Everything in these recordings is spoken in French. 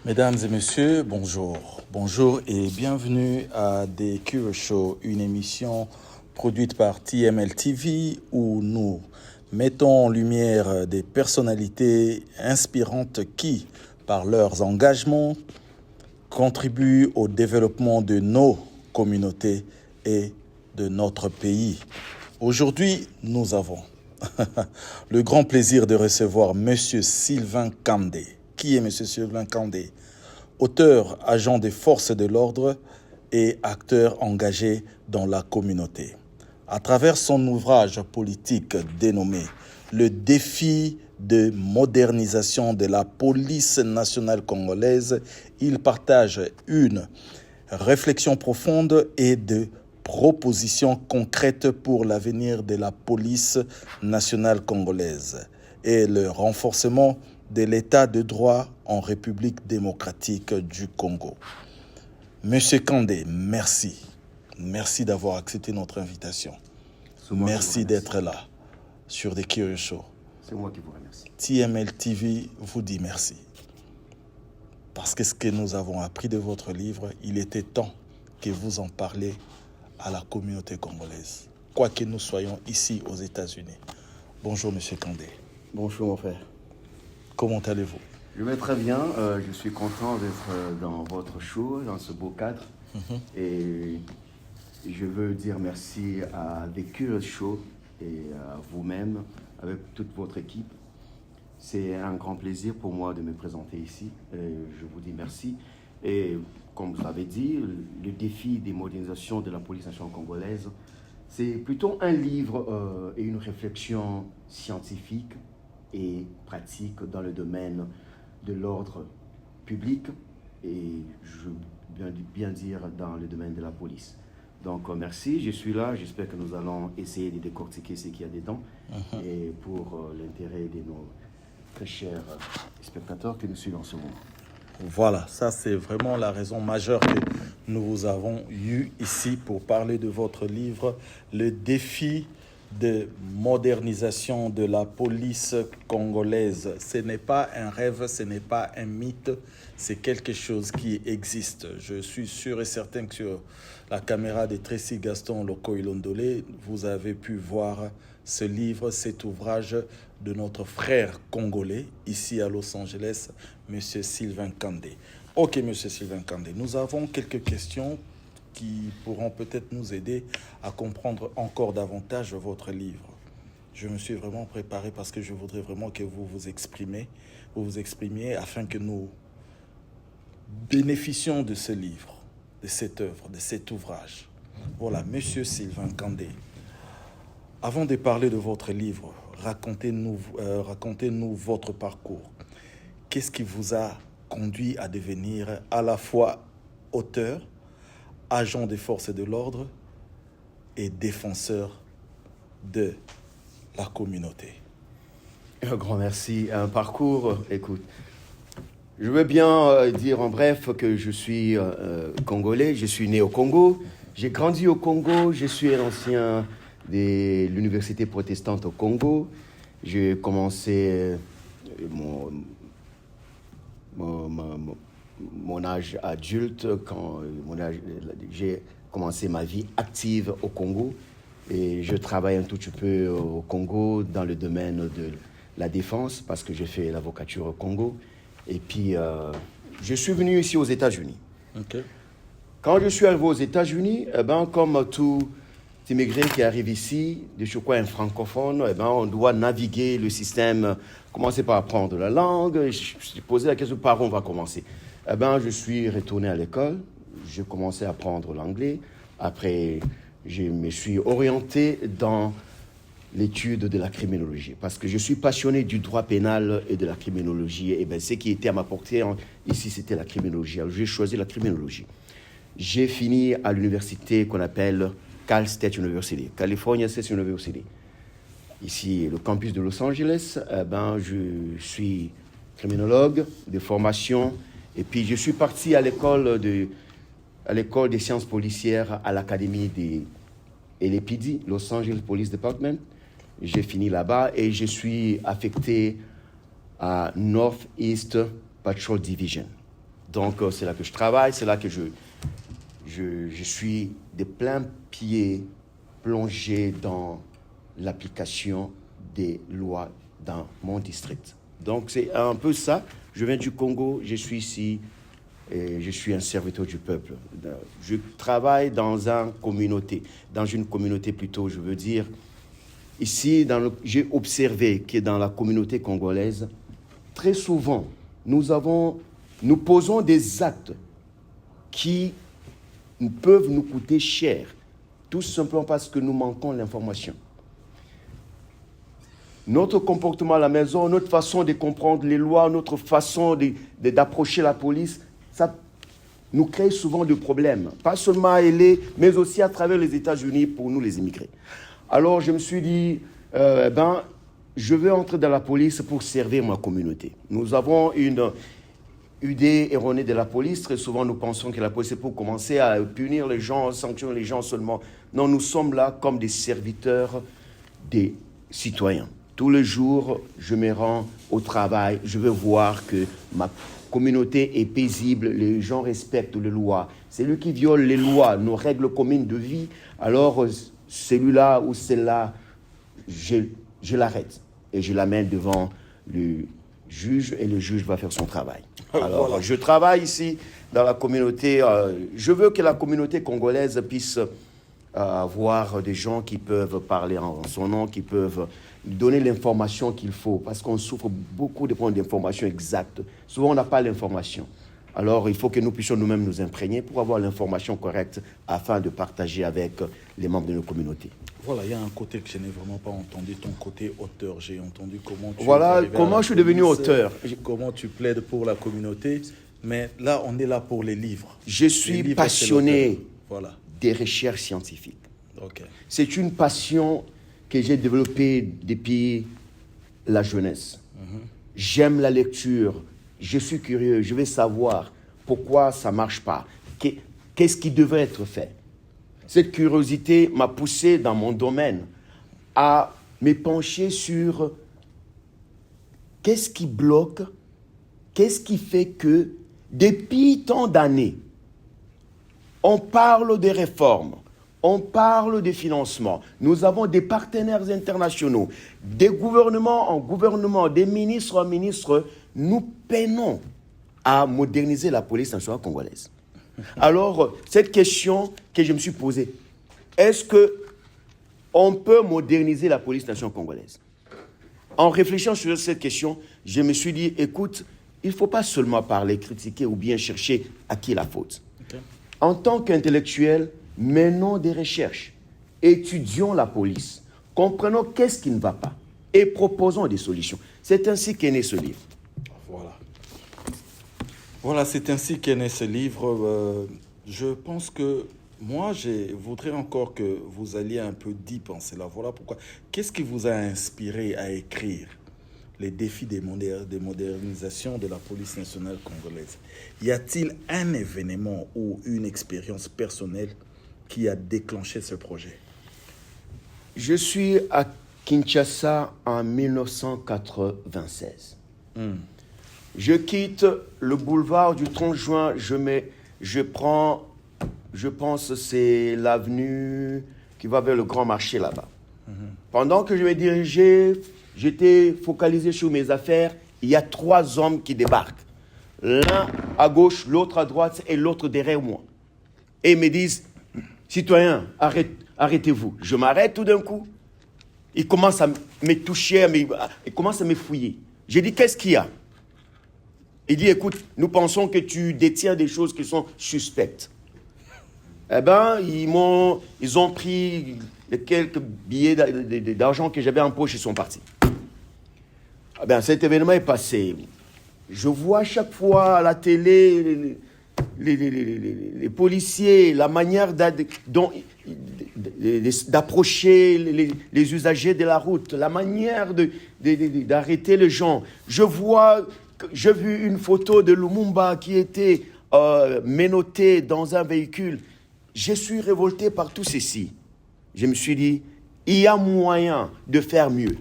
Mesdames et messieurs, bonjour. Bonjour et bienvenue à The Cure Show, une émission produite par TML TV où nous mettons en lumière des personnalités inspirantes qui, par leurs engagements, contribuent au développement de nos communautés et de notre pays. Aujourd'hui, nous avons le grand plaisir de recevoir M. Sylvain Kandé. Qui est M. Sylvain Kandé? Auteur, agent des forces de l'ordre et acteur engagé dans la communauté. À travers son ouvrage politique dénommé « Le défi de modernisation de la police nationale congolaise », il partage une réflexion profonde et de propositions concrètes pour l'avenir de la police nationale congolaise et le renforcement de l'état de droit en République démocratique du Congo. Monsieur Kandé, merci. Merci d'avoir accepté notre invitation. Merci d'être là sur The Cure Show. C'est moi qui vous remercie. TML TV vous dit merci. Parce que ce que nous avons appris de votre livre, il était temps que vous en parliez à la communauté congolaise, quoi que nous soyons ici aux États-Unis. Bonjour, Monsieur Kandé. Bonjour, mon frère. Comment allez-vous? Je vais très bien. Je suis content d'être dans votre show, dans ce beau cadre. Et je veux dire merci à The Cure Show et à vous-même, avec toute votre équipe. C'est un grand plaisir pour moi de me présenter ici. Et je vous dis merci. Et comme vous l'avez dit, le défi des modernisations de la police nationale congolaise, c'est plutôt un livre et une réflexion scientifique et pratique dans le domaine de l'ordre public et, je veux bien dire, dans le domaine de la police. Donc, merci, je suis là. J'espère que nous allons essayer de décortiquer ce qu'il y a dedans et pour l'intérêt de nos très chers spectateurs que nous suivons en ce moment. Voilà, ça c'est vraiment la raison majeure que nous vous avons eue ici pour parler de votre livre, Le défi de modernisation de la police congolaise. Ce n'est pas un rêve, ce n'est pas un mythe, c'est quelque chose qui existe. Je suis sûr et certain que sur la caméra de Tracy Gaston Lokoilondolé, vous avez pu voir ce livre, cet ouvrage de notre frère congolais ici à Los Angeles, M. Sylvain Kandé. Ok, M. Sylvain Kandé, nous avons quelques questions qui pourront peut-être nous aider à comprendre encore davantage votre livre. Je me suis vraiment préparé parce que je voudrais vraiment que vous vous exprimiez afin que nous bénéficions de ce livre, de cette œuvre, de cet ouvrage. Voilà, Monsieur Sylvain Kandé. Avant de parler de votre livre, racontez-nous votre parcours. Qu'est-ce qui vous a conduit à devenir à la fois auteur, agent des forces de l'ordre et défenseur de la communauté? Un grand merci. Un parcours, écoute, je veux bien dire en bref que je suis congolais, je suis né au Congo, j'ai grandi au Congo, je suis un ancien de l'université protestante au Congo. J'ai commencé mon âge adulte, j'ai commencé ma vie active au Congo et je travaille un tout petit peu au Congo dans le domaine de la défense parce que j'ai fait l'avocature au Congo. Et puis, je suis venu ici aux États-Unis. Okay. Quand je suis arrivé aux États-Unis, comme tout immigré qui arrive ici, de surcroît un francophone, on doit naviguer le système, commencer par apprendre la langue. Je me suis posé la question, par où on va commencer? Je suis retourné à l'école, j'ai commencé à apprendre l'anglais. Après, je me suis orienté dans l'étude de la criminologie, parce que je suis passionné du droit pénal et de la criminologie. Et ce qui était à ma portée ici, c'était la criminologie. Alors, j'ai choisi la criminologie. J'ai fini à l'université qu'on appelle Cal State University, California State University. Ici, le campus de Los Angeles, je suis criminologue de formation. Et puis, je suis parti à l'école des sciences policières à l'académie des LAPD, Los Angeles Police Department. J'ai fini là-bas et je suis affecté à Northeast Patrol Division. Donc, c'est là que je travaille, c'est là que je suis de plein pied plongé dans l'application des lois dans mon district. Donc, c'est un peu ça. Je viens du Congo, je suis ici et je suis un serviteur du peuple. Je travaille dans une communauté plutôt, je veux dire. Ici, j'ai observé que dans la communauté congolaise, très souvent, nous posons des actes qui peuvent nous coûter cher, tout simplement parce que nous manquons l'information. Notre comportement à la maison, notre façon de comprendre les lois, notre façon d'approcher la police, ça nous crée souvent des problèmes. Pas seulement à LA, mais aussi à travers les États-Unis pour nous les immigrés. Alors je me suis dit, je vais entrer dans la police pour servir ma communauté. Nous avons une idée erronée de la police. Très souvent, nous pensons que la police est pour commencer à punir les gens, sanctionner les gens seulement. Non, nous sommes là comme des serviteurs des citoyens. Tous les jours, je me rends au travail, je veux voir que ma communauté est paisible, les gens respectent les lois. Celui qui viole les lois, nos règles communes de vie, alors celui-là ou celle-là, je l'arrête et je l'amène devant le juge et le juge va faire son travail. Alors, voilà. Je travaille ici dans la communauté. Je veux que la communauté congolaise puisse avoir des gens qui peuvent parler en son nom, qui peuvent donner l'information qu'il faut, parce qu'on souffre beaucoup de points d'information exactes. Souvent, on n'a pas l'information. Alors, il faut que nous puissions nous-mêmes nous imprégner pour avoir l'information correcte afin de partager avec les membres de nos communautés. Voilà, il y a un côté que je n'ai vraiment pas entendu, ton côté auteur. J'ai entendu comment tu comment je suis devenu auteur. Comment tu plaides pour la communauté. Mais là, on est là pour les livres. Je suis passionné des recherches scientifiques. Okay. C'est une passion que j'ai développée depuis la jeunesse. J'aime la lecture. Je suis curieux. Je veux savoir pourquoi ça ne marche pas. Qu'est-ce qui devrait être fait? Cette curiosité m'a poussé dans mon domaine à me pencher sur qu'est-ce qui bloque, qu'est-ce qui fait que depuis tant d'années, on parle des réformes, on parle des financements. Nous avons des partenaires internationaux, des gouvernements en gouvernement, des ministres en ministres. Nous peinons à moderniser la police nationale congolaise. Alors, cette question que je me suis posée, est-ce qu'on peut moderniser la police nationale congolaise? En réfléchissant sur cette question, je me suis dit, écoute, il ne faut pas seulement parler, critiquer ou bien chercher à qui est la faute. Okay. En tant qu'intellectuels, menons des recherches, étudions la police, comprenons qu'est-ce qui ne va pas et proposons des solutions. C'est ainsi qu'est né ce livre. Voilà, c'est ainsi qu'est né ce livre. Je pense que moi, je voudrais encore que vous alliez un peu deep en cela. Voilà pourquoi. Qu'est-ce qui vous a inspiré à écrire les défis des modernisations de la police nationale congolaise? Y a-t-il un événement ou une expérience personnelle qui a déclenché ce projet? Je suis à Kinshasa en 1996. Je quitte le boulevard du 30 juin, je pense c'est l'avenue qui va vers le grand marché là-bas. Pendant que je me dirigeais, j'étais focalisé sur mes affaires, il y a 3 hommes qui débarquent. L'un à gauche, l'autre à droite et l'autre derrière moi. Et ils me disent, citoyens, arrêtez-vous. Je m'arrête tout d'un coup. Ils commencent à me toucher, ils commencent à me fouiller. J'ai dit, qu'est-ce qu'il y a? Il dit, écoute, nous pensons que tu détiens des choses qui sont suspectes. Eh bien, ils ont pris les quelques billets d'argent que j'avais en poche et sont partis. Eh bien, cet événement est passé. Je vois chaque fois à la télé les policiers, la manière d'approcher les usagers de la route, la manière d'arrêter les gens. J'ai vu une photo de Lumumba qui était menotté dans un véhicule. Je suis révolté par tout ceci. Je me suis dit, il y a moyen de faire mieux.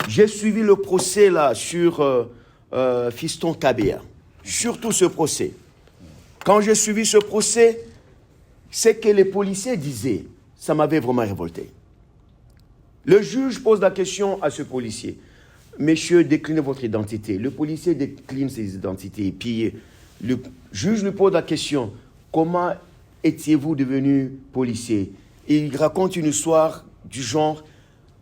J'ai suivi le procès là sur Fiston Kabea. surtout ce procès. Quand j'ai suivi ce procès, c'est que les policiers disaient, ça m'avait vraiment révolté. Le juge pose la question à ce policier. Messieurs, déclinez votre identité. Le policier décline ses identités. Et puis, le juge lui pose la question, comment étiez-vous devenu policier? Et il raconte une histoire du genre,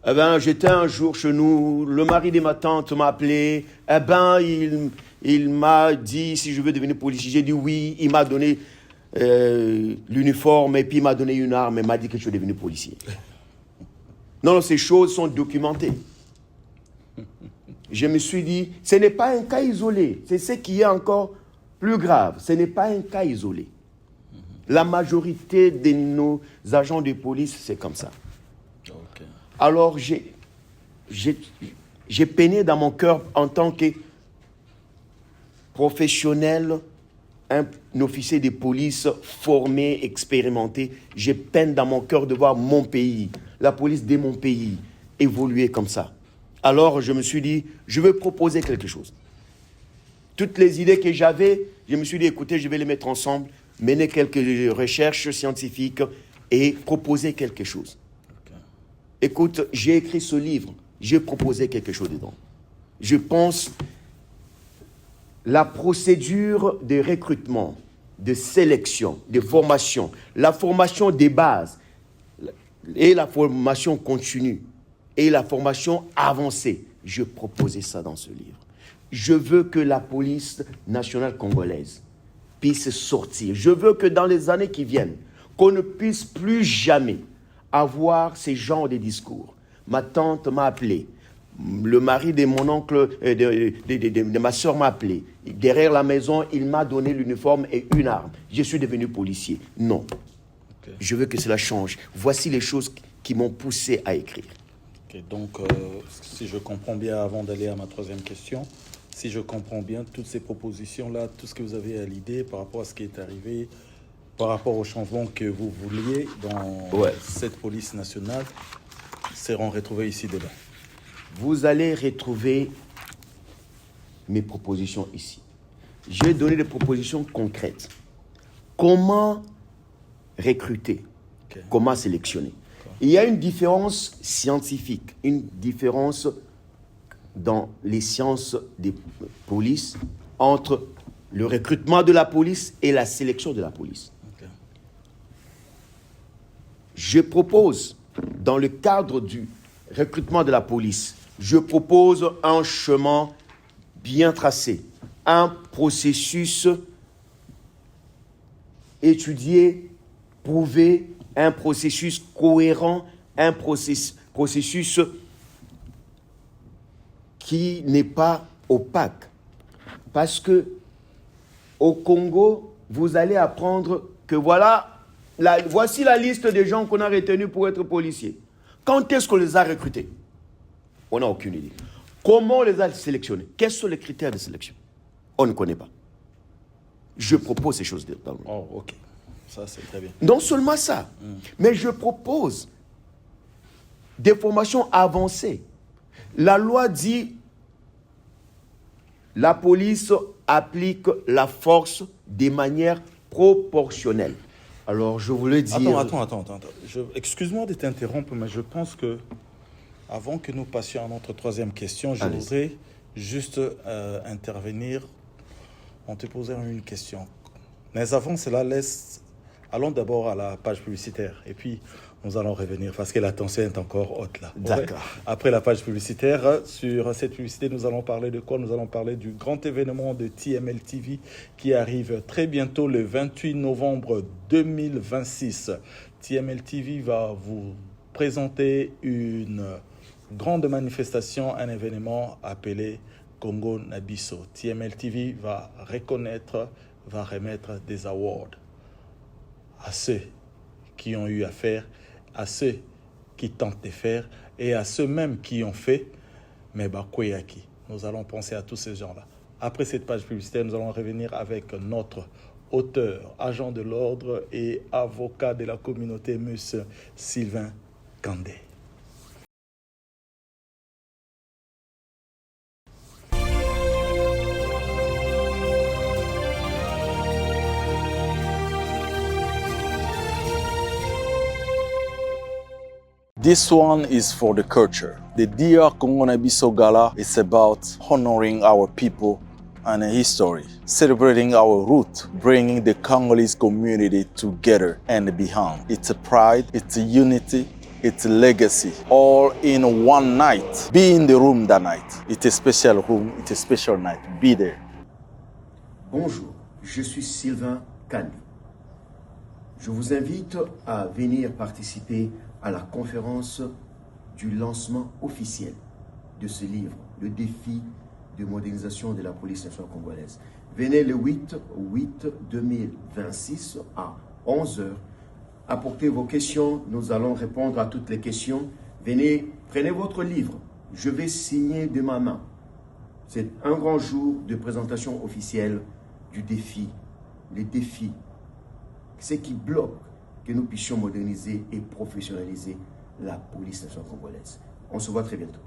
eh ben, j'étais un jour chez nous, le mari de ma tante m'a appelé, eh ben, il m'a dit si je veux devenir policier. J'ai dit oui, il m'a donné l'uniforme et puis il m'a donné une arme et m'a dit que je suis devenu policier. Non, ces choses sont documentées. Je me suis dit, ce n'est pas un cas isolé. C'est ce qui est encore plus grave. Ce n'est pas un cas isolé. La majorité de nos agents de police, c'est comme ça. Okay. Alors, j'ai peiné dans mon cœur en tant que professionnel, un officier de police formé, expérimenté. J'ai peine dans mon cœur de voir mon pays, la police de mon pays, évoluer comme ça. Alors, je me suis dit, je veux proposer quelque chose. Toutes les idées que j'avais, je me suis dit, écoutez, je vais les mettre ensemble, mener quelques recherches scientifiques et proposer quelque chose. Okay. Écoute, j'ai écrit ce livre, j'ai proposé quelque chose dedans. Je pense la procédure de recrutement, de sélection, de formation, la formation des bases et la formation continue et la formation avancée. Je proposais ça dans ce livre. Je veux que la police nationale congolaise puisse sortir. Je veux que dans les années qui viennent, qu'on ne puisse plus jamais avoir ces genres de discours. Ma tante m'a appelé. Le mari de mon oncle, de ma soeur m'a appelé. Derrière la maison, il m'a donné l'uniforme et une arme. Je suis devenu policier. Non. Okay. Je veux que cela change. Voici les choses qui m'ont poussé à écrire. Okay, donc, si je comprends bien, avant d'aller à ma troisième question, si je comprends bien, toutes ces propositions-là, tout ce que vous avez à l'idée par rapport à ce qui est arrivé, par rapport au changement que vous vouliez dans cette police nationale, seront retrouvés ici dedans. Vous allez retrouver mes propositions ici. J'ai donné des propositions concrètes. Comment recruter? Okay. Comment sélectionner? Okay. Il y a une différence scientifique, une différence dans les sciences des polices entre le recrutement de la police et la sélection de la police. Okay. Je propose, dans le cadre du recrutement de la police, je propose un chemin bien tracé, un processus étudié, prouvé, un processus cohérent, un processus qui n'est pas opaque. Parce que au Congo, vous allez apprendre que voici la liste des gens qu'on a retenus pour être policiers. Quand est-ce qu'on les a recrutés? On n'a aucune idée. Comment on les a sélectionnés? Quels sont les critères de sélection? On ne connaît pas. Je propose ces choses dans le... Oh, ok. Ça, c'est très bien. Non seulement ça, mais je propose des formations avancées. La loi dit la police applique la force de manière proportionnelle. Alors, je voulais dire... Attends. Excuse-moi de t'interrompre, mais je pense que avant que nous passions à notre troisième question, je voudrais juste intervenir en te posant une question. Mais avant cela, allons d'abord à la page publicitaire et puis nous allons revenir parce que la tension est encore haute là. D'accord. Ouais. Après la page publicitaire, sur cette publicité, nous allons parler de quoi? Nous allons parler du grand événement de TML TV qui arrive très bientôt le 28 novembre 2026. TML TV va vous présenter une grande manifestation, un événement appelé Congo Nabiso. TML TV va remettre des awards à ceux qui ont eu à faire, à ceux qui tentent de faire et à ceux même qui ont fait, mais Bakoyaki. Nous allons penser à tous ces gens-là. Après cette page publicitaire, nous allons revenir avec notre auteur, agent de l'ordre et avocat de la communauté, M. Sylvain Kandé. This one is for the culture. The Dia Kongonabiso Gala is about honoring our people and history, celebrating our root, bringing the Congolese community together and beyond. It's a pride, it's a unity, it's a legacy, all in one night. Be in the room that night. It's a special room, it's a special night. Be there. Bonjour, je suis Sylvain Kandi. Je vous invite à venir participer à la conférence du lancement officiel de ce livre, Le défi de modernisation de la police nationale congolaise. Venez le 8/8/2026 à 11 h. Apportez vos questions, nous allons répondre à toutes les questions. Venez, prenez votre livre, je vais signer de ma main. C'est un grand jour de présentation officielle du défi, les défis, ce qui bloque que nous puissions moderniser et professionnaliser la police nationale congolaise. On se voit très bientôt.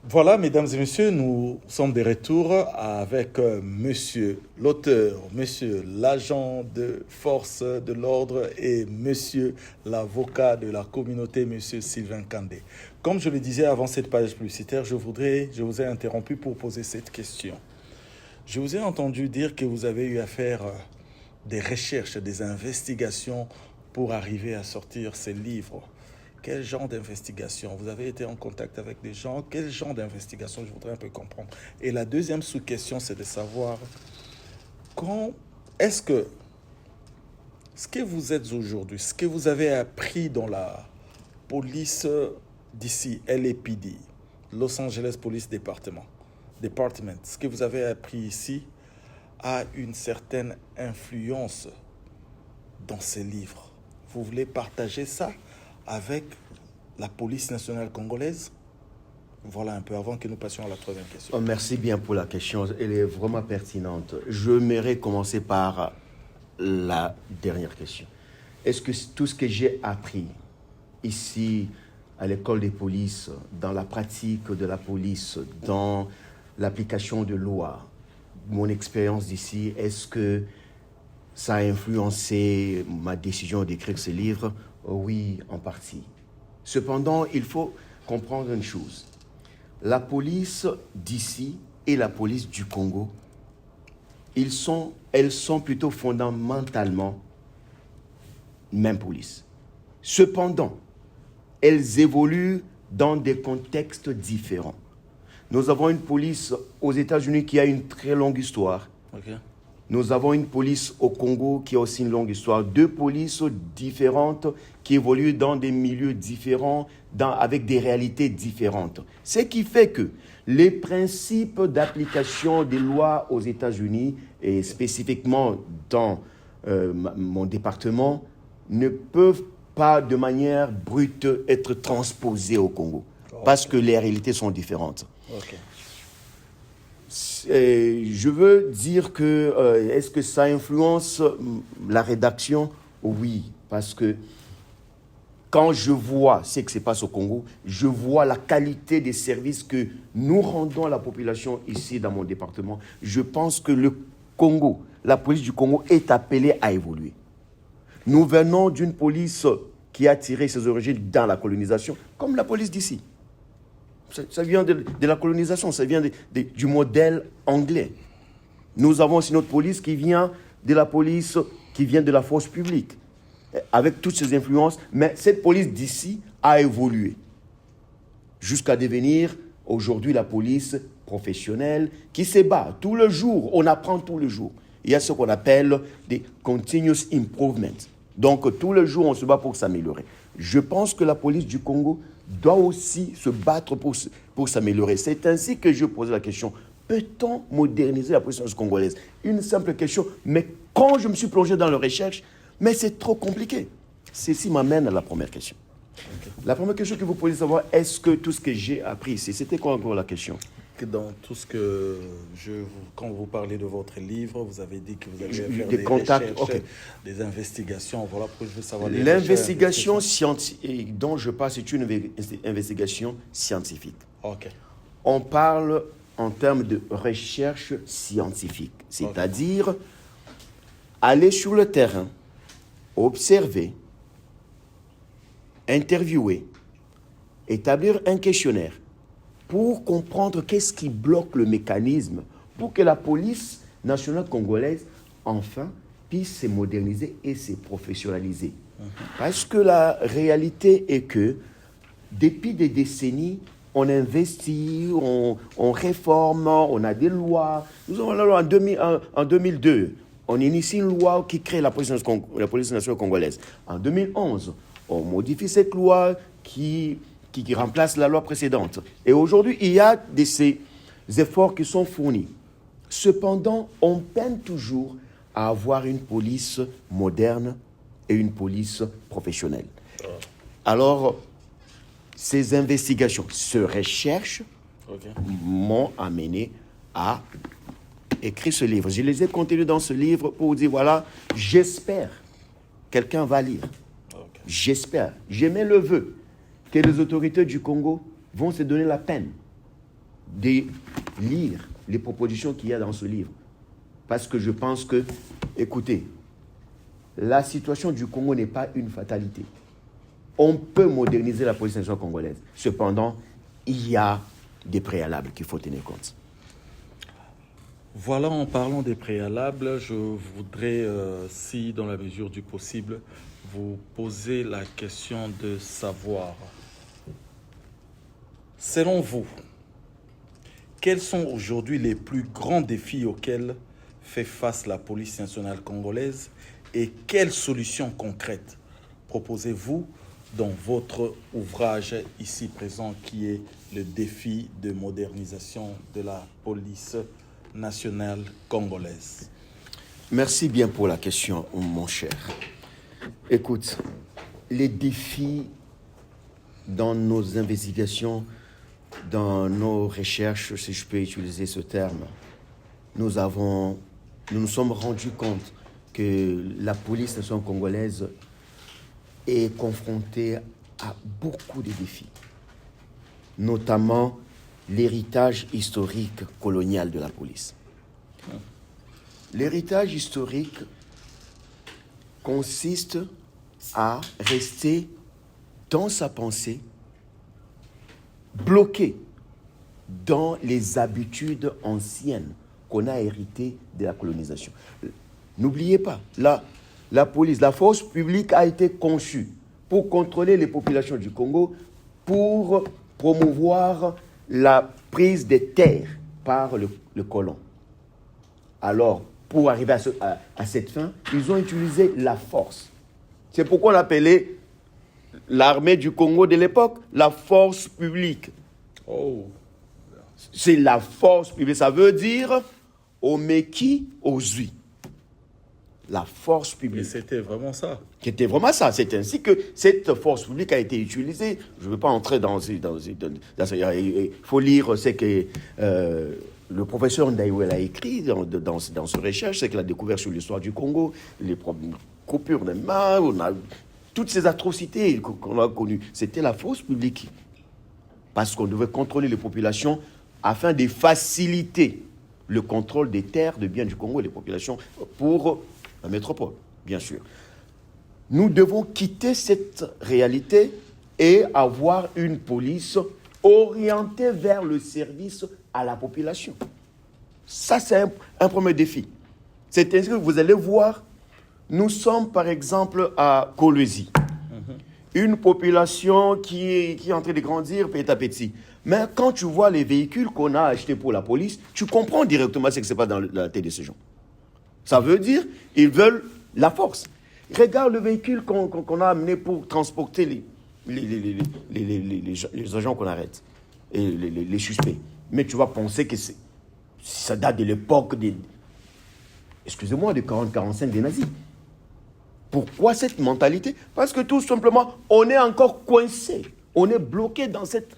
Voilà, mesdames et messieurs, nous sommes de retour avec monsieur l'auteur, monsieur l'agent de force de l'ordre et monsieur l'avocat de la communauté, monsieur Sylvain Kandé. Comme je le disais avant cette page publicitaire, je vous ai interrompu pour poser cette question. Je vous ai entendu dire que vous avez eu à faire des recherches, des investigations pour arriver à sortir ces livres. Quel genre d'investigation? Vous avez été en contact avec des gens? Quel genre d'investigation? Je voudrais un peu comprendre. Et la deuxième sous-question, c'est de savoir est-ce que ce que vous êtes aujourd'hui, ce que vous avez appris dans la police d'ici, LAPD, Los Angeles Police Department, ce que vous avez appris ici a une certaine influence dans ces livres. Vous voulez partager ça avec la police nationale congolaise? Voilà un peu avant que nous passions à la troisième question. Merci bien pour la question, elle est vraiment pertinente. J'aimerais commencer par la dernière question. Est-ce que tout ce que j'ai appris ici à l'école des polices, dans la pratique de la police, dans l'application de loi, mon expérience d'ici, est-ce que ça a influencé ma décision d'écrire ce livre? Oui, en partie. Cependant, il faut comprendre une chose. La police d'ici et la police du Congo, elles sont plutôt fondamentalement même police. Cependant, elles évoluent dans des contextes différents. Nous avons une police aux États-Unis qui a une très longue histoire. Okay. Nous avons une police au Congo qui a aussi une longue histoire. Deux polices différentes qui évoluent dans des milieux différents, avec des réalités différentes. Ce qui fait que les principes d'application des lois aux États-Unis, et spécifiquement dans mon département, ne peuvent pas de manière brute être transposés au Congo. Parce que les réalités sont différentes. Okay. Je veux dire que, est-ce que ça influence la rédaction? Oui, parce que quand je vois ce qui se passe au Congo, je vois la qualité des services que nous rendons à la population ici dans mon département. Je pense que le Congo, la police du Congo est appelée à évoluer. Nous venons d'une police qui a tiré ses origines dans la colonisation, comme la police d'ici. Ça vient de la colonisation, ça vient du modèle anglais. Nous avons aussi notre police qui vient de la police, qui vient de la force publique, avec toutes ces influences. Mais cette police d'ici a évolué jusqu'à devenir aujourd'hui la police professionnelle qui se bat tout le jour. On apprend tout le jour. Il y a ce qu'on appelle des continuous improvements. Donc, tout le jour, on se bat pour s'améliorer. Je pense que la police du Congo doit aussi se battre pour s'améliorer. C'est ainsi que je pose la question, peut-on moderniser la police congolaise? Une simple question, mais quand je me suis plongé dans la recherche, mais c'est trop compliqué. Ceci m'amène à la première question. Okay. La première question que vous pouvez savoir, est-ce que tout ce que j'ai appris ici, c'était quoi encore la question? Dans tout ce que quand vous parlez de votre livre, vous avez dit que vous allez faire des contacts, recherches, okay. Des investigations. Voilà pourquoi je veux savoir. L'investigation scientifique dont je parle, c'est une investigation scientifique. Ok. on parle en termes de recherche scientifique, c'est-à-dire aller sur le terrain, observer, interviewer, établir un questionnaire pour comprendre qu'est-ce qui bloque le mécanisme pour que la police nationale congolaise, enfin, puisse se moderniser et se professionnaliser. Parce que la réalité est que, depuis des décennies, on investit, on réforme, on a des lois. Nous avons la loi en 2002. On initie une loi qui crée la police nationale congolaise. En 2011, on modifie cette loi qui remplace la loi précédente. Et aujourd'hui, il y a ces efforts qui sont fournis. Cependant, on peine toujours à avoir une police moderne et une police professionnelle. Alors, ces investigations, ces recherches m'ont amené à écrire ce livre. Je les ai contenus dans ce livre pour dire, voilà, j'espère quelqu'un va lire. J'espère, j'émets le vœu que les autorités du Congo vont se donner la peine de lire les propositions qu'il y a dans ce livre. Parce que je pense que, écoutez, la situation du Congo n'est pas une fatalité. On peut moderniser la police nationale congolaise. Cependant, il y a des préalables qu'il faut tenir compte. Voilà, en parlant des préalables, je voudrais, si dans la mesure du possible, vous poser la question de savoir, selon vous, quels sont aujourd'hui les plus grands défis auxquels fait face la police nationale congolaise et quelles solutions concrètes proposez-vous dans votre ouvrage ici présent qui est le défi de modernisation de la police nationale congolaise? Merci bien pour la question, mon cher. Écoute, les défis dans nos investigations, dans nos recherches, si je peux utiliser ce terme, nous nous sommes rendus compte que la police nationale congolaise est confrontée à beaucoup de défis, notamment l'héritage historique colonial de la police. L'héritage historique consiste à rester dans sa pensée, bloqué dans les habitudes anciennes qu'on a héritées de la colonisation. N'oubliez pas, la police, la force publique a été conçue pour contrôler les populations du Congo, pour promouvoir la prise des terres par le colon. Alors, pour arriver à cette fin, ils ont utilisé la force. C'est pourquoi on appelait l'armée du Congo de l'époque la force publique. Oh. C'est la force publique. Ça veut dire au Meki, aux Zui. La force publique. Et c'était vraiment ça. C'était vraiment ça. C'est ainsi que cette force publique a été utilisée. Je ne veux pas entrer dans il faut lire ce que le professeur Ndaïwel a écrit dans ses recherches, c'est qu'il a découvert sur l'histoire du Congo, les coupures de mains, toutes ces atrocités qu'on a connues. C'était la force publique. Parce qu'on devait contrôler les populations afin de faciliter le contrôle des terres, des biens du Congo et des populations pour la métropole, bien sûr. Nous devons quitter cette réalité et avoir une police orientée vers le service à la population. Ça, c'est un premier défi. C'est ainsi que vous allez voir, nous sommes par exemple à Kolwezi, une population qui est en train de grandir petit à petit. Mais quand tu vois les véhicules qu'on a achetés pour la police, tu comprends directement ce qui se passe dans la tête de ces gens. Ça veut dire qu'ils veulent la force. Regarde le véhicule qu'on a amené pour transporter les agents qu'on arrête, et les suspects. Mais tu vas penser que ça date de l'époque des 40-45 des nazis. Pourquoi cette mentalité? Parce que tout simplement, on est encore coincé. On est bloqué dans cette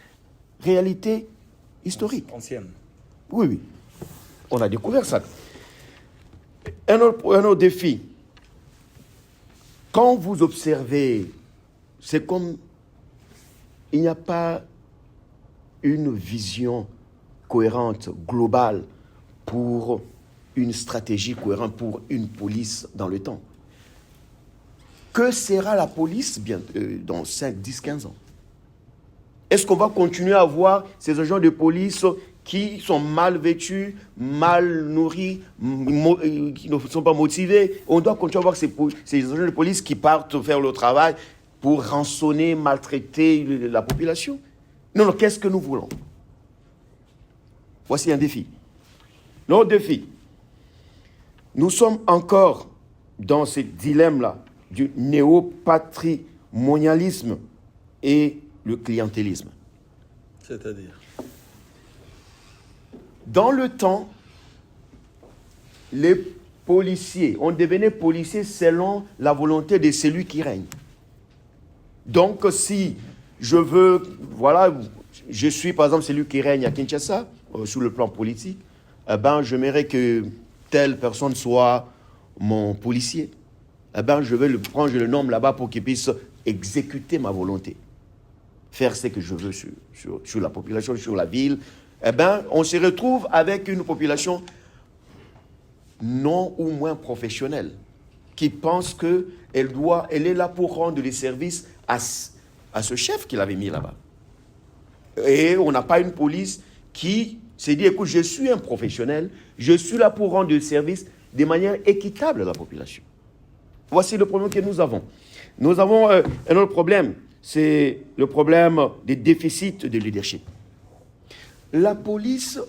réalité historique. Ancienne. Oui, oui. On a découvert ça. Un autre défi. Quand vous observez, c'est comme il n'y a pas une vision cohérente, globale, pour une stratégie cohérente, pour une police dans le temps. Que sera la police dans 5, 10, 15 ans? Est-ce qu'on va continuer à voir ces agents de police qui sont mal vêtus, mal nourris, qui ne sont pas motivés? On doit continuer à voir ces agents de police qui partent faire le travail pour rançonner, maltraiter la population. Non, qu'est-ce que nous voulons? Voici un défi. Notre défi. Nous sommes encore dans ce dilemme-là du néopatrimonialisme et le clientélisme. C'est-à-dire? Dans le temps, les policiers, on devenait policier selon la volonté de celui qui règne. Donc, si je veux, je suis par exemple celui qui règne à Kinshasa, sur le plan politique, j'aimerais que telle personne soit mon policier. Je vais le prendre, je le nomme là-bas pour qu'il puisse exécuter ma volonté. Faire ce que je veux sur la population, sur la ville. On se retrouve avec une population non ou moins professionnelle qui pense qu'elle est là pour rendre les services à ce chef qu'il avait mis là-bas. Et on n'a pas une police qui s'est dit, écoute, je suis un professionnel, je suis là pour rendre des services de manière équitable à la population. Voici le problème que nous avons. Nous avons un autre problème, c'est le problème des déficits de leadership. La police,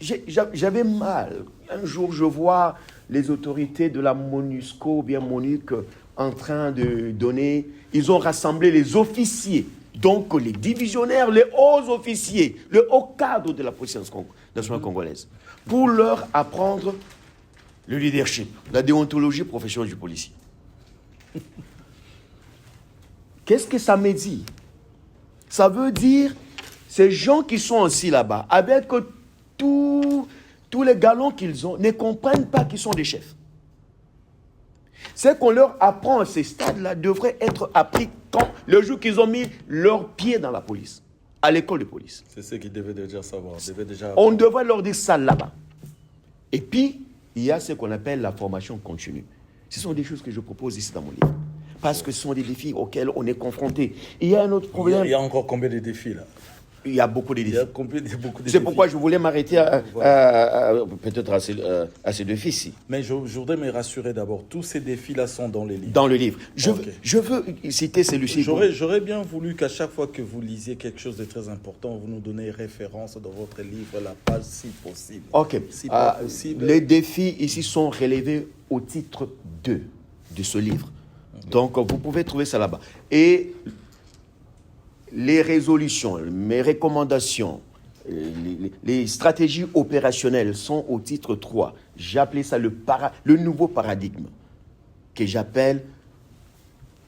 j'avais mal. Un jour, je vois les autorités de la MONUSCO, bien MONUC, en train de donner, ils ont rassemblé les officiers, donc les divisionnaires, les hauts officiers, le haut cadre de la police nationale congolaise, pour leur apprendre le leadership, la déontologie professionnelle du policier. Qu'est-ce que ça me dit? Ça veut dire, ces gens qui sont aussi là-bas, avec tous les galons qu'ils ont, ne comprennent pas qu'ils sont des chefs. Ce qu'on leur apprend à ces stades-là devrait être appris quand le jour qu'ils ont mis leurs pieds dans la police, à l'école de police. C'est ce qu'ils devaient déjà savoir. On devrait leur dire ça là-bas. Et puis, il y a ce qu'on appelle la formation continue. Ce sont des choses que je propose ici dans mon livre. Parce que ce sont des défis auxquels on est confronté. Il y a un autre problème. Il y a encore combien de défis là? Il y a beaucoup de défis. C'est pourquoi je voulais m'arrêter peut-être à ces défis-ci. Mais je voudrais me rassurer d'abord. Tous ces défis-là sont dans les livres. Dans le livre. Je veux citer celui-ci. J'aurais bien voulu qu'à chaque fois que vous lisiez quelque chose de très important, vous nous donnez référence dans votre livre, la page si possible. Ok. Si pas possible. Les défis ici sont relevés au titre 2 de ce livre. Okay. Donc, vous pouvez trouver ça là-bas. Et les résolutions, mes recommandations, les stratégies opérationnelles sont au titre 3. J'ai appelé ça le nouveau paradigme, que j'appelle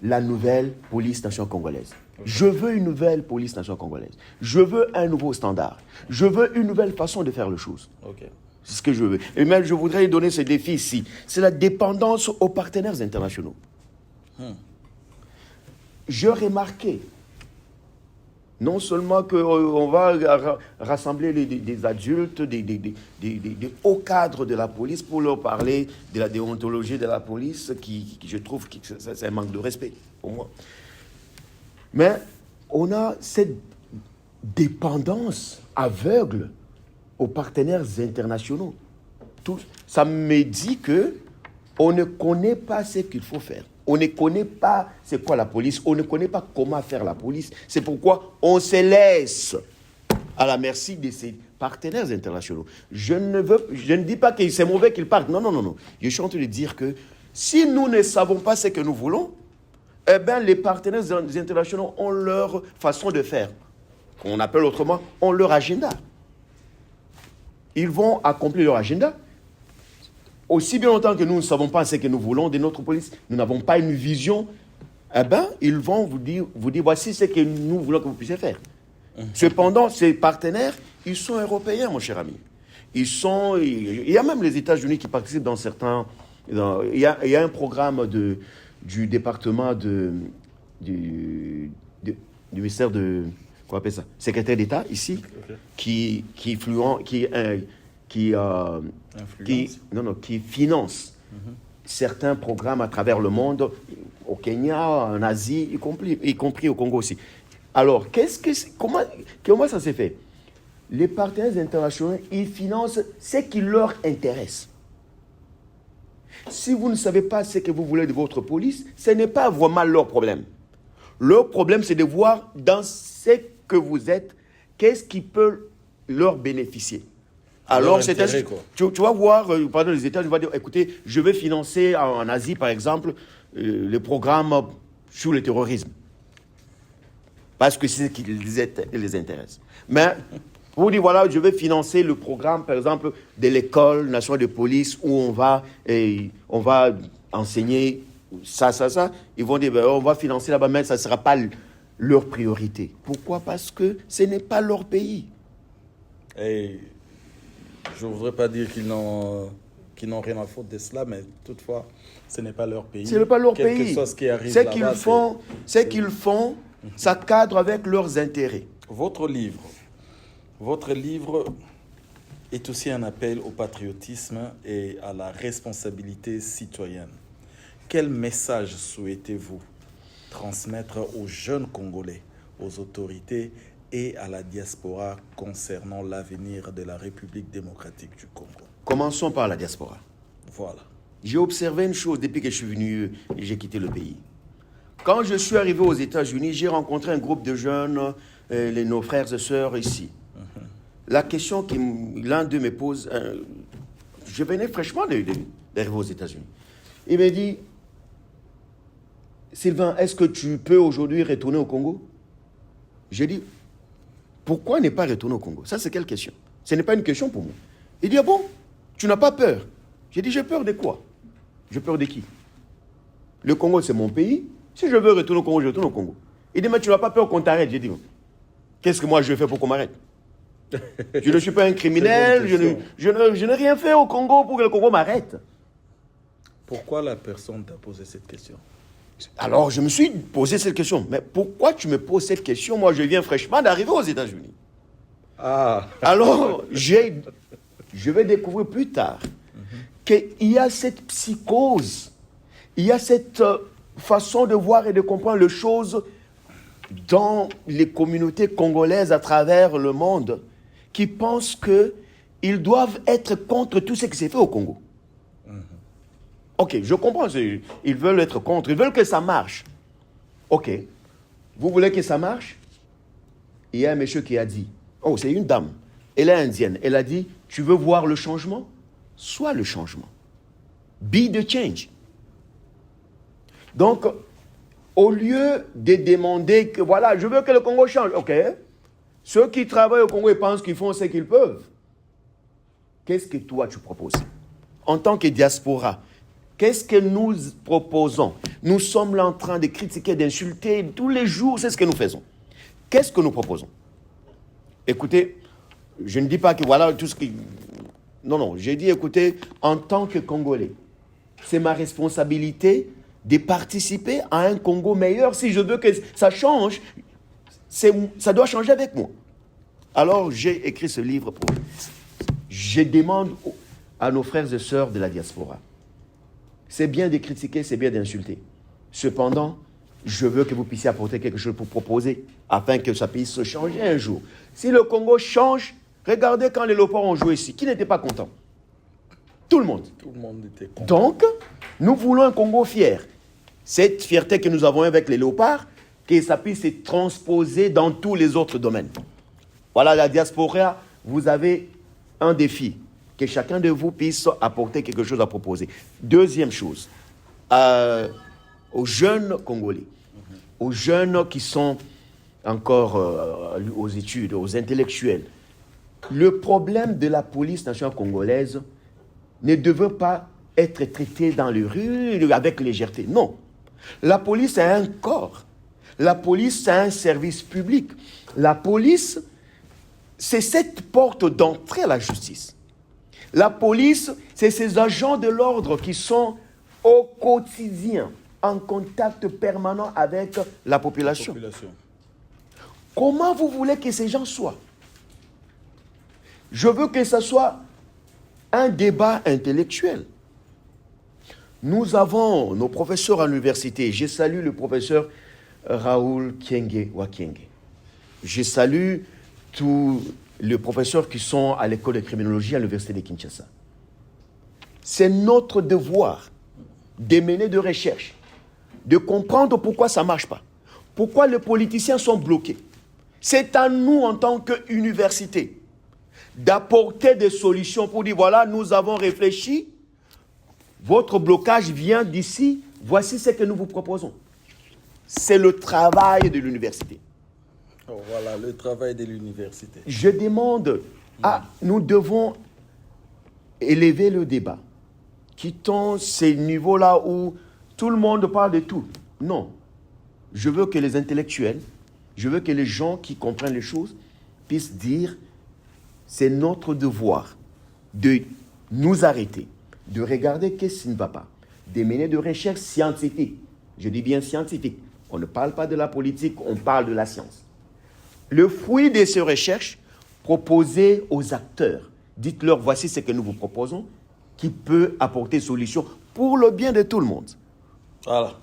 la nouvelle police nationale congolaise. Okay. Je veux une nouvelle police nationale congolaise. Je veux un nouveau standard. Je veux une nouvelle façon de faire les choses. Okay. C'est ce que je veux. Et même, je voudrais donner ce défi ici. C'est la dépendance aux partenaires internationaux. Je remarquais non seulement qu'on va rassembler des adultes, des hauts cadres de la police pour leur parler de la déontologie de la police, qui je trouve que c'est un manque de respect pour moi. Mais on a cette dépendance aveugle aux partenaires internationaux. Ça me dit qu'on ne connaît pas ce qu'il faut faire. On ne connaît pas c'est quoi la police, on ne connaît pas comment faire la police. C'est pourquoi on se laisse à la merci de ces partenaires internationaux. Je ne dis pas que c'est mauvais qu'ils partent. Non. Je suis en train de dire que si nous ne savons pas ce que nous voulons, les partenaires internationaux ont leur façon de faire, qu'on appelle autrement, ont leur agenda. Ils vont accomplir leur agenda. Aussi bien longtemps que nous ne savons pas ce que nous voulons de notre police, nous n'avons pas une vision, ils vont vous dire, voici ce que nous voulons que vous puissiez faire. Cependant, ces partenaires, ils sont européens, mon cher ami. Il y a même les États-Unis qui participent dans certains... il y a un programme du département du ministère de qu'on appelle ça, secrétaire d'État ici, qui finance certains programmes à travers le monde, au Kenya, en Asie, y compris au Congo aussi. Alors, comment ça s'est fait? Les partenaires internationaux, ils financent ce qui leur intéresse. Si vous ne savez pas ce que vous voulez de votre police, ce n'est pas vraiment leur problème. Leur problème, c'est de voir dans ce que vous êtes, qu'est-ce qui peut leur bénéficier. Alors, tu vas voir, pendant les États, tu vas dire, écoutez, je vais financer en Asie, par exemple, le programme sur le terrorisme. Parce que c'est ce qui les intéresse. Mais, vous dites, voilà, je vais financer le programme, par exemple, de l'école nationale de police où on va enseigner ça. Ils vont dire, on va financer là-bas, mais ça ne sera pas leur priorité. Pourquoi? Parce que ce n'est pas leur pays. Et je ne voudrais pas dire qu'ils n'ont rien à foutre de cela, mais toutefois, ce n'est pas leur pays. Ce n'est pas leur pays. Quel que soit ce qui arrive là-bas, ce qu'ils font, ça cadre avec leurs intérêts. Votre livre est aussi un appel au patriotisme et à la responsabilité citoyenne. Quel message souhaitez-vous transmettre aux jeunes Congolais, aux autorités et à la diaspora concernant l'avenir de la République démocratique du Congo? Commençons par la diaspora. Voilà. J'ai observé une chose depuis que je suis venu et j'ai quitté le pays. Quand je suis arrivé aux États-Unis, j'ai rencontré un groupe de jeunes, nos frères et sœurs ici. La question que l'un d'eux me pose, je venais fraîchement d'arriver aux États-Unis. Il m'a dit, Sylvain, est-ce que tu peux aujourd'hui retourner au Congo? J'ai dit, pourquoi ne pas retourner au Congo? Ça, c'est quelle question? Ce n'est pas une question pour moi. Il dit, ah bon, tu n'as pas peur? J'ai dit, j'ai peur de quoi? J'ai peur de qui? Le Congo, c'est mon pays. Si je veux retourner au Congo, je retourne au Congo. Il dit, mais tu n'as pas peur qu'on t'arrête? J'ai dit, qu'est-ce que moi je vais faire pour qu'on m'arrête? Je ne suis pas un criminel, je n'ai rien fait au Congo pour que le Congo m'arrête. Pourquoi la personne t'a posé cette question? Alors, je me suis posé cette question. Mais pourquoi tu me poses cette question? Moi, je viens fraîchement d'arriver aux États-Unis. Ah. Alors, je vais découvrir plus tard qu'il y a cette psychose, il y a cette façon de voir et de comprendre les choses dans les communautés congolaises à travers le monde qui pensent qu'ils doivent être contre tout ce qui s'est fait au Congo. Ok, je comprends. Ils veulent être contre. Ils veulent que ça marche. Ok. Vous voulez que ça marche? Il y a un monsieur qui a dit, oh, c'est une dame. Elle est indienne. Elle a dit, tu veux voir le changement? Sois le changement. Be the change. Donc, au lieu de demander que, voilà, je veux que le Congo change. Ok. Ceux qui travaillent au Congo, ils pensent qu'ils font ce qu'ils peuvent. Qu'est-ce que toi, tu proposes? En tant que diaspora, qu'est-ce que nous proposons? Nous sommes là en train de critiquer, d'insulter tous les jours, c'est ce que nous faisons. Qu'est-ce que nous proposons? Écoutez, je ne dis pas que voilà tout ce qui... Non, j'ai dit, écoutez, en tant que Congolais, c'est ma responsabilité de participer à un Congo meilleur. Si je veux que ça change, ça doit changer avec moi. Alors, j'ai écrit ce livre pour... Je demande à nos frères et sœurs de la diaspora. C'est bien de critiquer, c'est bien d'insulter. Cependant, je veux que vous puissiez apporter quelque chose pour proposer, afin que ça puisse se changer un jour. Si le Congo change, regardez quand les léopards ont joué ici. Qui n'était pas content? Tout le monde. Tout le monde était content. Donc, nous voulons un Congo fier. Cette fierté que nous avons avec les léopards, que ça puisse se transposer dans tous les autres domaines. Voilà, la diaspora, vous avez un défi. Que chacun de vous puisse apporter quelque chose à proposer. Deuxième chose, aux jeunes Congolais, aux jeunes qui sont encore aux études, aux intellectuels, le problème de la police nationale congolaise ne devait pas être traité dans les rues avec légèreté. Non. La police est un corps. La police, c'est un service public. La police, c'est cette porte d'entrée à la justice. La police, c'est ces agents de l'ordre qui sont au quotidien en contact permanent avec la population. Comment vous voulez que ces gens soient? Je veux que ce soit un débat intellectuel. Nous avons nos professeurs à l'université. Je salue le professeur Raoul Kienge Wakienge. Je salue tous les professeurs qui sont à l'école de criminologie à l'université de Kinshasa. C'est notre devoir de mener des recherches, de comprendre pourquoi ça ne marche pas, pourquoi les politiciens sont bloqués. C'est à nous, en tant qu'université, d'apporter des solutions pour dire, voilà, nous avons réfléchi, votre blocage vient d'ici, voici ce que nous vous proposons. C'est le travail de l'université. Oh, voilà, le travail de l'université. Je demande, nous devons élever le débat. Quittons ces niveaux-là où tout le monde parle de tout. Non. Je veux que les intellectuels, je veux que les gens qui comprennent les choses puissent dire, c'est notre devoir de nous arrêter, de regarder qu'est-ce qui ne va pas, de mener des recherches scientifiques. Je dis bien scientifiques. On ne parle pas de la politique, on parle de la science. Le fruit de ces recherches, proposer aux acteurs. Dites-leur, voici ce que nous vous proposons, qui peut apporter solution pour le bien de tout le monde. Voilà,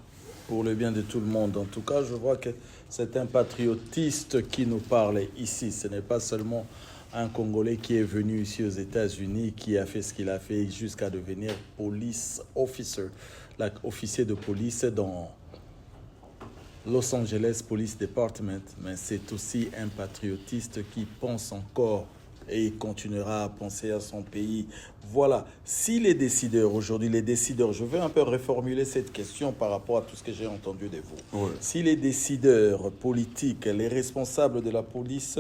pour le bien de tout le monde. En tout cas, je vois que c'est un patriotiste qui nous parle ici. Ce n'est pas seulement un Congolais qui est venu ici aux États-Unis, qui a fait ce qu'il a fait jusqu'à devenir police officer, officier de police dans Los Angeles Police Department, mais c'est aussi un patriotiste qui pense encore et continuera à penser à son pays. Voilà, si les décideurs, aujourd'hui les décideurs, je vais un peu reformuler cette question par rapport à tout ce que j'ai entendu de vous. Oui. Si les décideurs politiques, les responsables de la police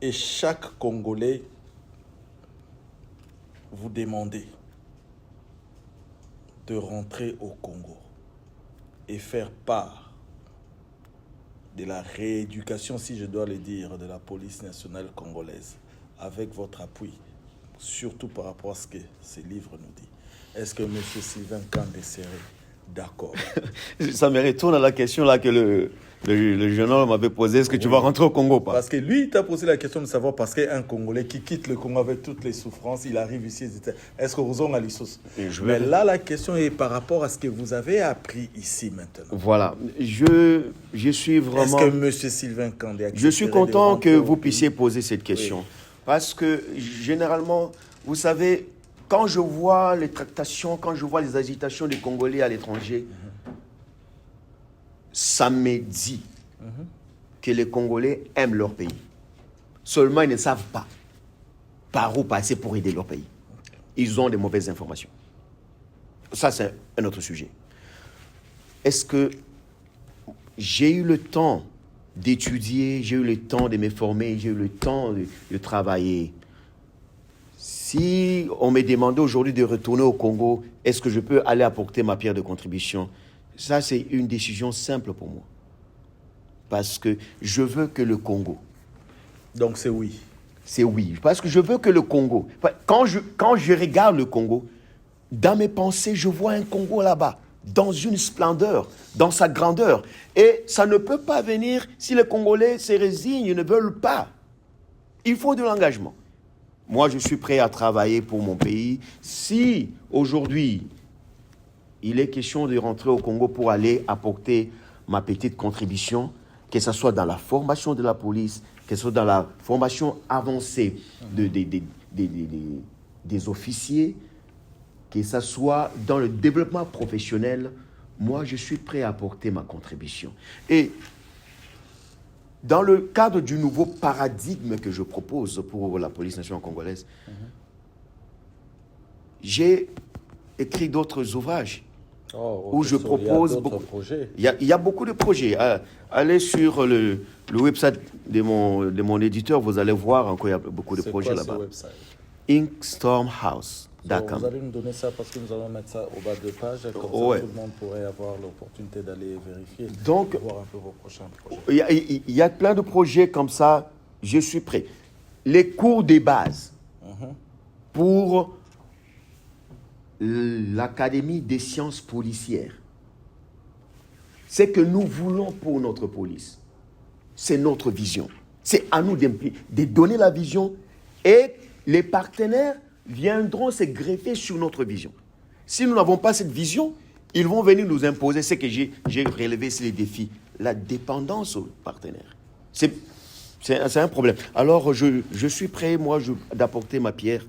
et chaque Congolais vous demandez de rentrer au Congo et faire part de la rééducation, si je dois le dire, de la police nationale congolaise, avec votre appui, surtout par rapport à ce que ce livre nous dit. Est-ce que M. Sylvain Kandé serait d'accord? Ça me retourne à la question là que le jeune homme m'avait posée. Est-ce que tu vas rentrer au Congo ou pas? Parce que lui, il t'a posé la question de savoir, parce qu'un Congolais qui quitte le Congo avec toutes les souffrances, il arrive ici, est-ce que vous avez l'issous? Mais là, la question est par rapport à ce que vous avez appris ici maintenant. Voilà. Je suis vraiment... Est-ce que M. Sylvain Kandé... Je suis content que vous puissiez poser cette question. Oui. Parce que, généralement, vous savez, quand je vois les tractations, quand je vois les agitations des Congolais à l'étranger, ça me dit que les Congolais aiment leur pays. Seulement, ils ne savent pas par où passer pour aider leur pays. Ils ont des mauvaises informations. Ça, c'est un autre sujet. Est-ce que j'ai eu le temps d'étudier, j'ai eu le temps de me former, j'ai eu le temps de travailler? Si on me demandait aujourd'hui de retourner au Congo, est-ce que je peux aller apporter ma pierre de contribution? Ça, c'est une décision simple pour moi. Parce que je veux que le Congo... Donc, c'est oui. C'est oui. Parce que je veux que le Congo... Quand je regarde le Congo, dans mes pensées, je vois un Congo là-bas, dans une splendeur, dans sa grandeur. Et ça ne peut pas venir si les Congolais se résignent, ils ne veulent pas. Il faut de l'engagement. Moi, je suis prêt à travailler pour mon pays. Si, aujourd'hui, il est question de rentrer au Congo pour aller apporter ma petite contribution, que ce soit dans la formation de la police, que ce soit dans la formation avancée des officiers, que ce soit dans le développement professionnel, moi, je suis prêt à apporter ma contribution. Et dans le cadre du nouveau paradigme que je propose pour la police nationale congolaise, j'ai écrit d'autres ouvrages où je propose... Il y a beaucoup de projets. Allez sur le website de mon éditeur, vous allez voir encore, il y a beaucoup de projets là-bas. Inkstormhouse.com. Vous allez nous donner ça parce que nous allons mettre ça au bas de page, comme ça tout le monde pourrait avoir l'opportunité d'aller vérifier, donc, voir un peu vos prochains projets. Il y a plein de projets comme ça, je suis prêt. Les cours de base pour l'Académie des sciences policières. Ce que nous voulons pour notre police, c'est notre vision. C'est à nous de donner la vision et les partenaires viendront se greffer sur notre vision. Si nous n'avons pas cette vision, ils vont venir nous imposer ce que j'ai relevé, c'est les défis. La dépendance aux partenaires. C'est un problème. Alors, je suis prêt, moi, d'apporter ma pierre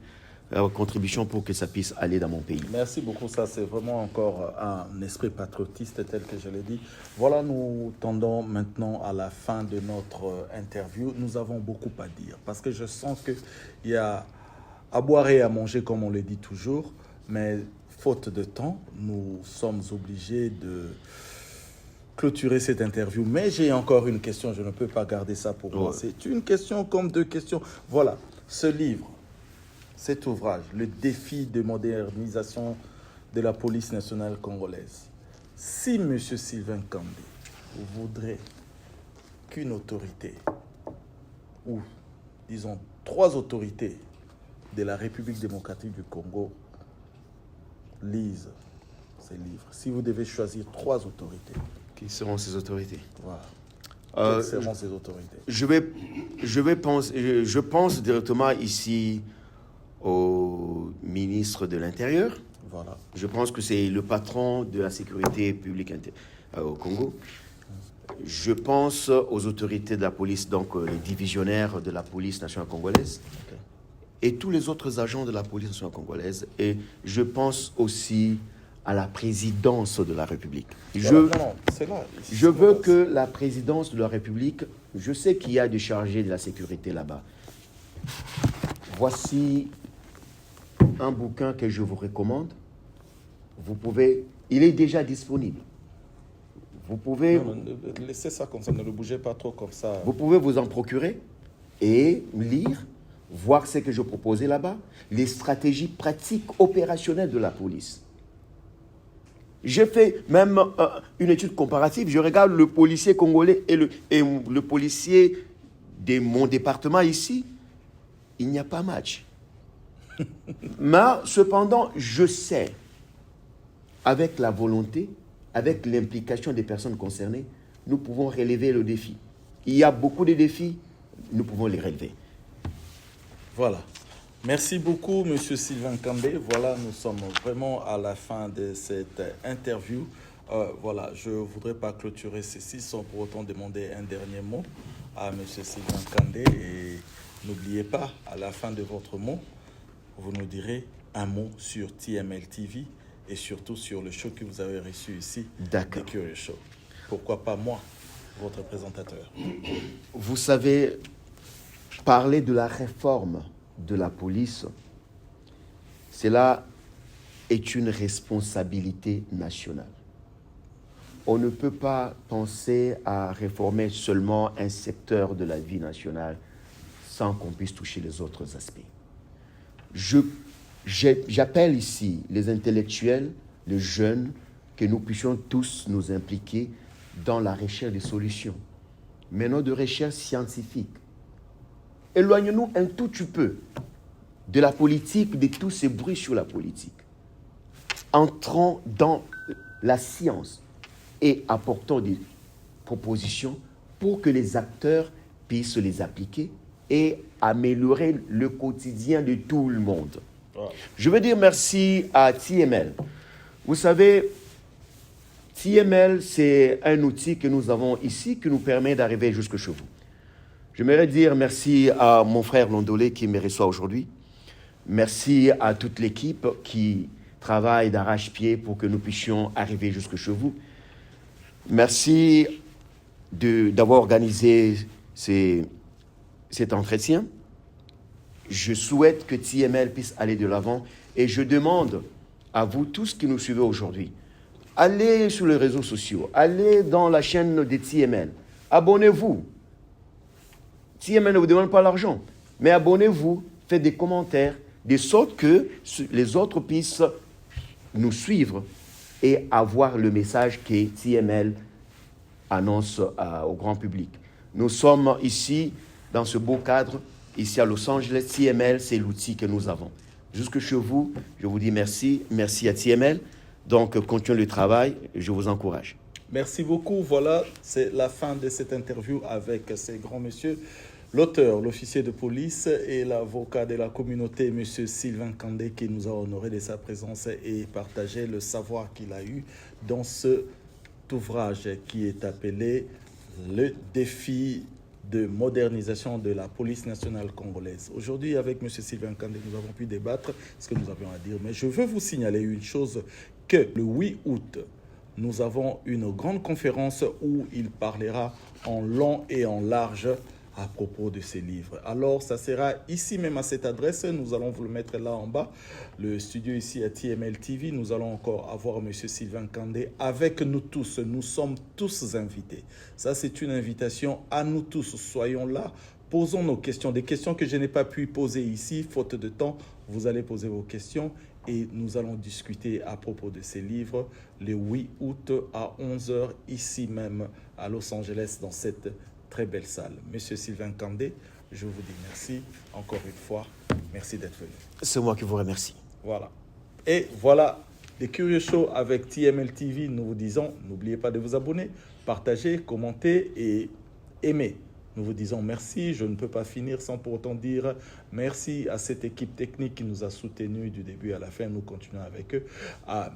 contribution pour que ça puisse aller dans mon pays. Merci beaucoup. Ça, c'est vraiment encore un esprit patriotiste tel que je l'ai dit. Voilà, nous tendons maintenant à la fin de notre interview. Nous avons beaucoup à dire parce que je sens qu'il y a à boire et à manger, comme on le dit toujours, mais faute de temps, nous sommes obligés de clôturer cette interview. Mais j'ai encore une question, je ne peux pas garder ça pour moi. C'est une question comme deux questions. Voilà, ce livre, cet ouvrage, le défi de modernisation de la police nationale congolaise. Si M. Sylvain Kandé voudrait qu'une autorité, ou disons 3 autorités de la République démocratique du Congo lisent ces livres, si vous devez choisir 3 autorités, qui seront ces autorités? Voilà. Quelles seront ces autorités? Je pense directement ici au ministre de l'Intérieur. Voilà. Je pense que c'est le patron de la sécurité publique au Congo. Je pense aux autorités de la police, donc les divisionnaires de la police nationale congolaise, et tous les autres agents de la police nationale congolaise. Et je pense aussi à la présidence de la République. Je veux que la présidence de la République, je sais qu'il y a des chargés de la sécurité là-bas. Voici un bouquin que je vous recommande. Vous pouvez, il est déjà disponible. Vous pouvez... Non, laissez ça comme ça, ne le bougez pas trop comme ça. Vous pouvez vous en procurer et lire, voir ce que je proposais là-bas, les stratégies pratiques opérationnelles de la police. J'ai fait même une étude comparative. Je regarde le policier congolais et le policier de mon département ici. Il n'y a pas match. Mais cependant, je sais, avec la volonté, avec l'implication des personnes concernées, nous pouvons relever le défi. Il y a beaucoup de défis, nous pouvons les relever. Voilà. Merci beaucoup, M. Sylvain Kandé. Voilà, nous sommes vraiment à la fin de cette interview. Voilà, je ne voudrais pas clôturer ceci sans pour autant demander un dernier mot à M. Sylvain Kandé. Et n'oubliez pas, à la fin de votre mot, vous nous direz un mot sur TML TV et surtout sur le show que vous avez reçu ici, D'accord. The Curious Show. Pourquoi pas moi, votre présentateur? Vous savez, parler de la réforme de la police, cela est une responsabilité nationale. On ne peut pas penser à réformer seulement un secteur de la vie nationale sans qu'on puisse toucher les autres aspects. J'appelle ici les intellectuels, les jeunes, que nous puissions tous nous impliquer dans la recherche des solutions. Menons de recherche scientifique. Éloignons-nous un tout petit peu de la politique, de tous ces bruits sur la politique. Entrons dans la science et apportons des propositions pour que les acteurs puissent les appliquer et améliorer le quotidien de tout le monde. Wow. Je veux dire merci à TML. Vous savez, TML, c'est un outil que nous avons ici qui nous permet d'arriver jusque chez vous. J'aimerais dire merci à mon frère Londolé qui me reçoit aujourd'hui. Merci à toute l'équipe qui travaille d'arrache-pied pour que nous puissions arriver jusque chez vous. Merci d'avoir organisé cet entretien. Je souhaite que TML puisse aller de l'avant et je demande à vous tous qui nous suivez aujourd'hui, allez sur les réseaux sociaux, allez dans la chaîne de TML, abonnez-vous. TML ne vous demande pas l'argent, mais abonnez-vous, faites des commentaires, de sorte que les autres puissent nous suivre et avoir le message que TML annonce au grand public. Nous sommes ici, dans ce beau cadre, ici à Los Angeles. TML, c'est l'outil que nous avons. Jusque chez vous, je vous dis merci. Merci à TML. Donc, continuez le travail. Je vous encourage. Merci beaucoup. Voilà, c'est la fin de cette interview avec ces grands messieurs. l'auteur, l'officier de police et l'avocat de la communauté, M. Sylvain Kandé, qui nous a honoré de sa présence et partagé le savoir qu'il a eu dans cet ouvrage qui est appelé « Le défi de modernisation de la police nationale congolaise ». Aujourd'hui, avec M. Sylvain Kandé, nous avons pu débattre ce que nous avions à dire. Mais je veux vous signaler une chose, que le 8 août, nous avons une grande conférence où il parlera en long et en large à propos de ces livres. Alors, ça sera ici même à cette adresse. Nous allons vous le mettre là en bas. Le studio ici à TML TV. Nous allons encore avoir M. Sylvain Kandé avec nous tous. Nous sommes tous invités. Ça, c'est une invitation à nous tous. Soyons là. Posons nos questions. Des questions que je n'ai pas pu poser ici, faute de temps. Vous allez poser vos questions et nous allons discuter à propos de ces livres le 8 août à 11h ici même à Los Angeles dans cette très belle salle. Monsieur Sylvain Kandé, je vous dis merci encore une fois. Merci d'être venu. C'est moi qui vous remercie. Voilà. Et voilà, les Curieux Show avec TML TV, nous vous disons, n'oubliez pas de vous abonner, partager, commenter et aimer. Nous vous disons merci. Je ne peux pas finir sans pour autant dire merci à cette équipe technique qui nous a soutenus du début à la fin. Nous continuons avec eux. À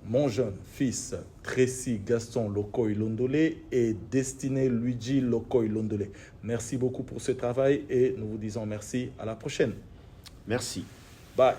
mon jeune fils, Tracy Gaston Lokoy Londolé et Destiné Luigi Lokoy Londolé. Merci beaucoup pour ce travail et nous vous disons merci. À la prochaine. Merci. Bye.